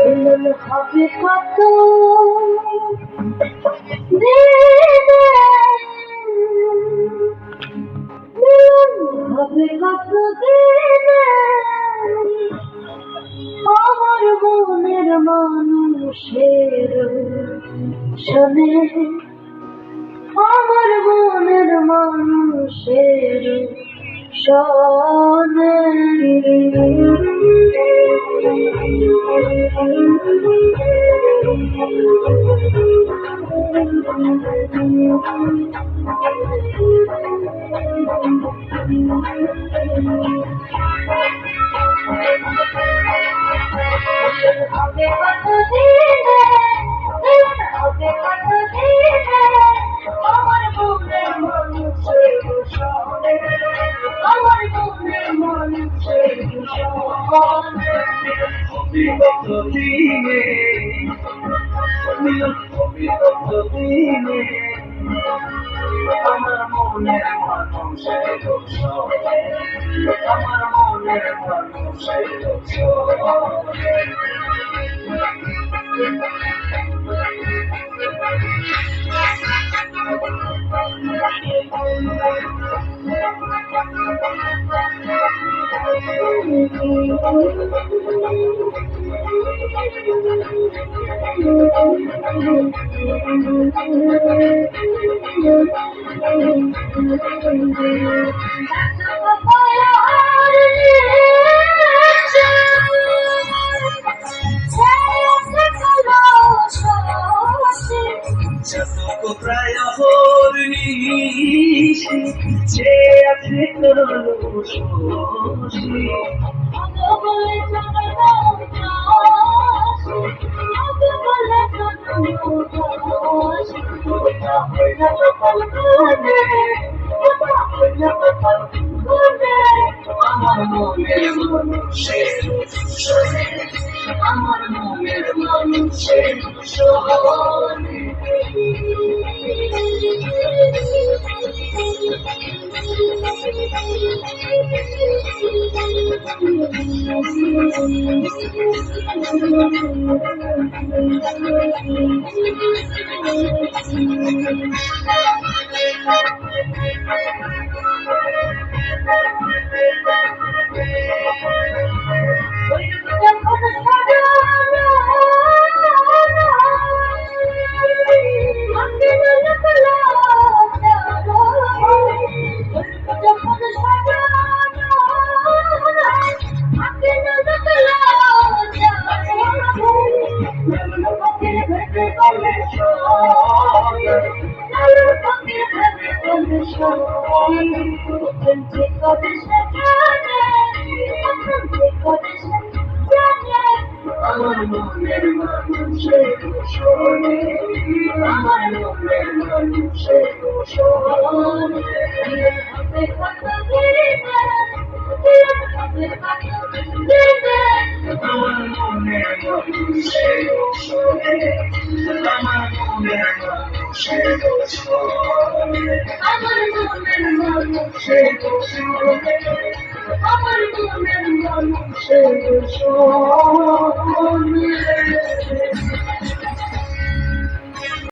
মিলন হবে কত দিনে, মিলন হবে কত দিনে, আমার মনের মানুষের শোনে, আমার মনের মানুষের শোনে। হবে কত দিনে, হবে কত দিনে, আমার মনের মানুষের শোনে, আমার মনের মানুষের শোনে। হবে কত দিনে, মিলন হবে কত দিনে, আমার মনের মানুষের শোনে, আমার মনের মানুষের শোনে। প্রায় হরিণী যে আছে শশী, আমার মনের মানুষের শোনে, আমার মনের মানুষের শোনে। আমার মনের মানুষের শোনে, আমার মনের মানুষের শোনে। হবে কত দিনে, হবে কত দিনে, আমার মনের মানুষের শোনে, আমার মনের মানুষের শোনে, আমার মনের মানুষের শোনে, আমার মনের মানুষের শোনে।